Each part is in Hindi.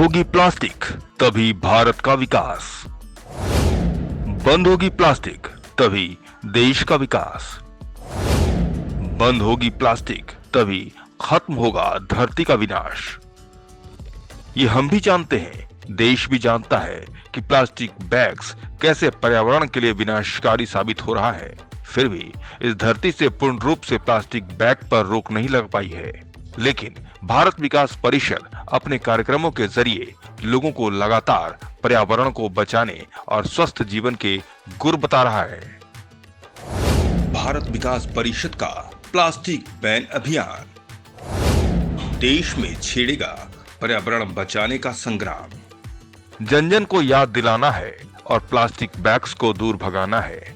होगी प्लास्टिक तभी भारत का विकास। बंद होगी प्लास्टिक तभी देश का विकास। बंद होगी प्लास्टिक तभी खत्म होगा धरती का विनाश। ये हम भी जानते हैं, देश भी जानता है कि प्लास्टिक बैग्स कैसे पर्यावरण के लिए विनाशकारी साबित हो रहा है। फिर भी इस धरती से पूर्ण रूप से प्लास्टिक बैग पर रोक नहीं लग पाई है। लेकिन भारत विकास परिषद अपने कार्यक्रमों के जरिए लोगों को लगातार पर्यावरण को बचाने और स्वस्थ जीवन के गुर बता रहा है। भारत विकास परिषद का प्लास्टिक बैन अभियान देश में छेड़ेगा पर्यावरण बचाने का संग्राम। जन जन को याद दिलाना है और प्लास्टिक बैग्स को दूर भगाना है।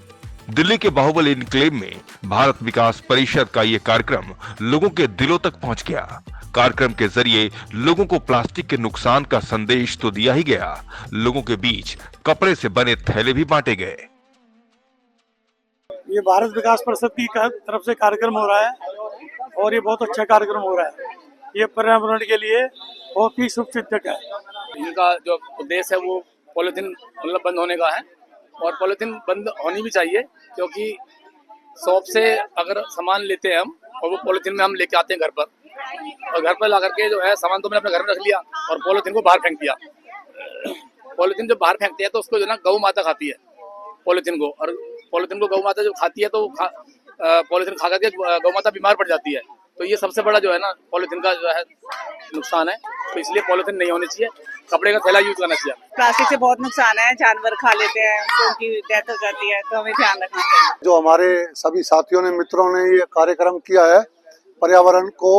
दिल्ली के बाहुबली एन्क्लेव में भारत विकास परिषद का ये कार्यक्रम लोगों के दिलों तक पहुंच गया। कार्यक्रम के जरिए लोगों को प्लास्टिक के नुकसान का संदेश तो दिया ही गया, लोगों के बीच कपड़े से बने थैले भी बांटे गए। ये भारत विकास परिषद की तरफ से कार्यक्रम हो रहा है और ये बहुत अच्छा कार्यक्रम हो रहा है। ये पर्यावरण के लिए बहुत ही शुभचिंतक है। इनका जो उद्देश्य है वो पॉलिथीन मतलब बंद होने का है और पॉलिथीन बंद होनी भी चाहिए, क्योंकि शॉप से अगर सामान लेते हैं हम और वो पॉलिथीन में हम लेके आते हैं घर पर, और घर पर ला करके जो है सामान तो मैंने अपने घर में रख लिया और पॉलिथीन को बाहर फेंक दिया। पॉलिथीन जब बाहर फेंकते हैं तो उसको जो ना गौ माता खाती है पॉलिथीन को, और पॉलिथीन को गौ माता जब खाती है तो पॉलिथीन खा करके गौ माता बीमार पड़ जाती है। तो ये सबसे बड़ा जो है ना पॉलिथीन का जो है नुकसान है, तो इसलिए पॉलिथीन नहीं होनी चाहिए, कपड़े का थैला यूज करना चाहिए। प्लास्टिक से बहुत नुकसान है, जानवर खा लेते हैं तो उनकी डेथ हो जाती है, तो हमें ध्यान रखना चाहिए। जो हमारे सभी साथियों ने, मित्रों ने ये कार्यक्रम किया है पर्यावरण को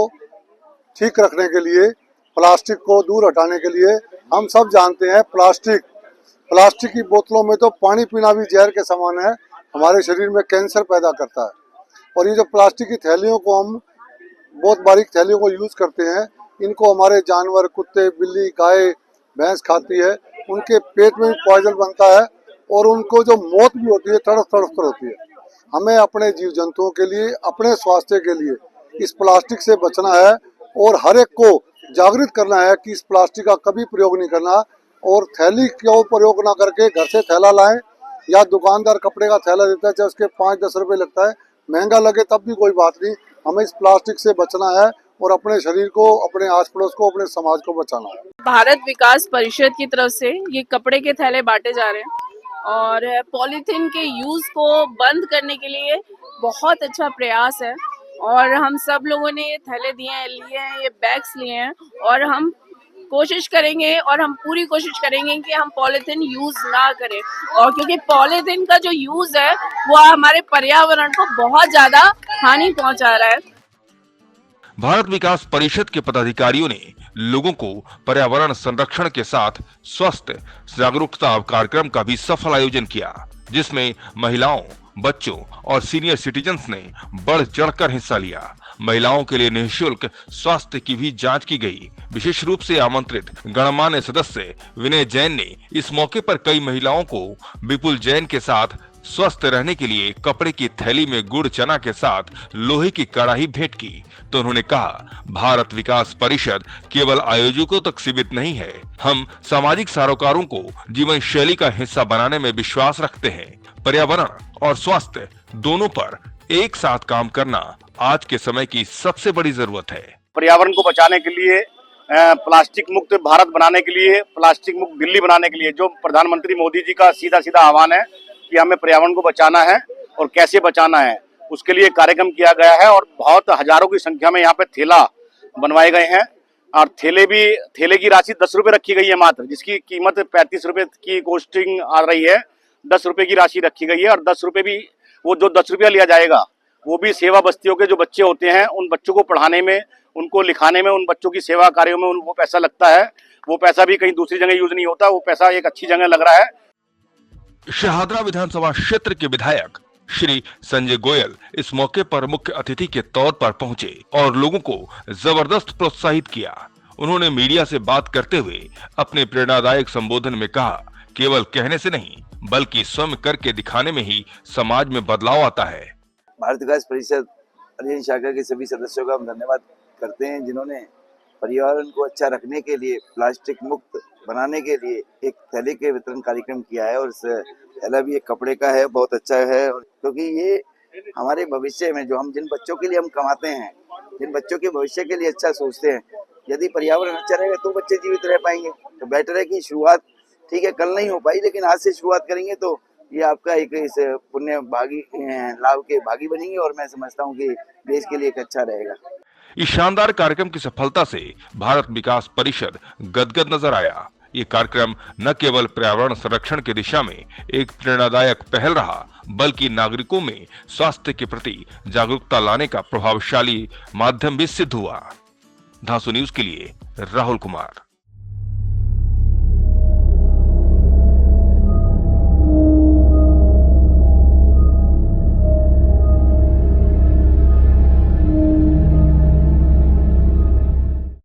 ठीक रखने के लिए, प्लास्टिक को दूर हटाने के लिए। हम सब जानते हैं प्लास्टिक की बोतलों में तो पानी पीना भी जहर के समान है, हमारे शरीर में कैंसर पैदा करता है। और ये जो प्लास्टिक की थैलियों को हम बहुत बारीक थैलियों को यूज करते हैं, इनको हमारे जानवर, कुत्ते, बिल्ली, गाय, भैंस खाती है, उनके पेट में भी पॉइजन बनता है और उनको जो मौत भी होती है तड़फ तड़फ कर होती है। हमें अपने जीव जंतुओं के लिए, अपने स्वास्थ्य के लिए इस प्लास्टिक से बचना है और हर एक को जागृत करना है कि इस प्लास्टिक का कभी प्रयोग नहीं करना। और थैली क्यों प्रयोग ना करके घर से थैला लाएं, या दुकानदार कपड़े का थैला देता है, चाहे उसके 5-10 रुपए लगता है, महंगा लगे तब भी कोई बात नहीं, हमें इस प्लास्टिक से बचना है और अपने शरीर को, अपने आस पड़ोस को, अपने समाज को बचाना है। भारत विकास परिषद की तरफ से ये कपड़े के थैले बांटे जा रहे हैं और पॉलीथीन के यूज को बंद करने के लिए बहुत अच्छा प्रयास है। और हम सब लोगों ने ये थैले लिए हैं, ये बैग्स लिए हैं और हम कोशिश करेंगे और हम पूरी कोशिश करेंगे कि हम पॉलीथीन यूज ना करें, और क्योंकि पॉलीथीन का जो यूज है वो हमारे पर्यावरण को बहुत ज्यादा हानि पहुंचा रहा है। भारत विकास परिषद के पदाधिकारियों ने लोगों को पर्यावरण संरक्षण के साथ स्वस्थ जागरूकता कार्यक्रम का भी सफल आयोजन किया, जिसमें महिलाओं, बच्चों और सीनियर सिटीजन्स ने बढ़ चढ़कर हिस्सा लिया। महिलाओं के लिए निःशुल्क स्वास्थ्य की भी जांच की गई। विशेष रूप से आमंत्रित गणमान्य सदस्य विनय जैन ने इस मौके पर कई महिलाओं को विपुल जैन के साथ स्वस्थ रहने के लिए कपड़े की थैली में गुड़ चना के साथ लोहे की कड़ाही भेंट की। तो उन्होंने कहा, भारत विकास परिषद केवल आयोजकों तक सीमित नहीं है, हम सामाजिक सरोकारों को जीवन शैली का हिस्सा बनाने में विश्वास रखते हैं। पर्यावरण और स्वास्थ्य दोनों पर एक साथ काम करना आज के समय की सबसे बड़ी जरूरत है। पर्यावरण को बचाने के लिए, प्लास्टिक मुक्त भारत बनाने के लिए, प्लास्टिक मुक्त दिल्ली बनाने के लिए जो प्रधानमंत्री मोदी जी का सीधा सीधा आह्वान है कि हमें पर्यावरण को बचाना है और कैसे बचाना है, उसके लिए कार्यक्रम किया गया है। और बहुत हजारों की संख्या में यहाँ पे थैला बनवाए गए हैं और थैले की राशि 10 रुपए रखी गई है मात्र, जिसकी कीमत 35 रुपए की कॉस्टिंग आ रही है। 10 रुपए की राशि रखी गई है और 10 रुपए भी वो जो 10 रुपया लिया जाएगा वो भी सेवा बस्तियों के जो बच्चे होते हैं उन बच्चों को पढ़ाने में, उनको लिखाने में, उन बच्चों की सेवा कार्यों में वो पैसा लगता है। वो पैसा भी कहीं दूसरी जगह यूज नहीं होता, वो पैसा एक अच्छी जगह लग रहा है। शहादरा विधानसभा क्षेत्र के विधायक श्री संजय गोयल इस मौके पर मुख्य अतिथि के तौर पर पहुंचे और लोगों को जबरदस्त प्रोत्साहित किया। उन्होंने मीडिया से बात करते हुए अपने प्रेरणादायक संबोधन में कहा, केवल कहने से नहीं बल्कि स्वयं करके दिखाने में ही समाज में बदलाव आता है। भारत विकास परिषद हरियाणा शाखा के सभी सदस्यों का हम धन्यवाद करते हैं, जिन्होंने पर्यावरण को अच्छा रखने के लिए, प्लास्टिक मुक्त बनाने के लिए एक थैले के वितरण कार्यक्रम किया है। और इस थैला भी एक कपड़े का है, बहुत अच्छा है, क्योंकि ये हमारे भविष्य में जो हम जिन बच्चों के लिए हम कमाते हैं, जिन बच्चों के भविष्य के लिए अच्छा सोचते हैं, यदि पर्यावरण अच्छा रहेगा तो बच्चे जीवित रह पाएंगे। तो बेटर है कि शुरुआत, ठीक है कल नहीं हो पाई, लेकिन आज से शुरुआत करेंगे तो ये आपका एक इस पुण्य भागी लाभ के भागी बनेंगे। और मैं समझता हूँ कि देश के लिए एक अच्छा रहेगा। इस शानदार कार्यक्रम की सफलता से भारत विकास परिषद गदगद नजर आया। ये कार्यक्रम न केवल पर्यावरण संरक्षण की दिशा में एक प्रेरणादायक पहल रहा, बल्कि नागरिकों में स्वास्थ्य के प्रति जागरूकता लाने का प्रभावशाली माध्यम भी सिद्ध हुआ। धांसू न्यूज के लिए राहुल कुमार।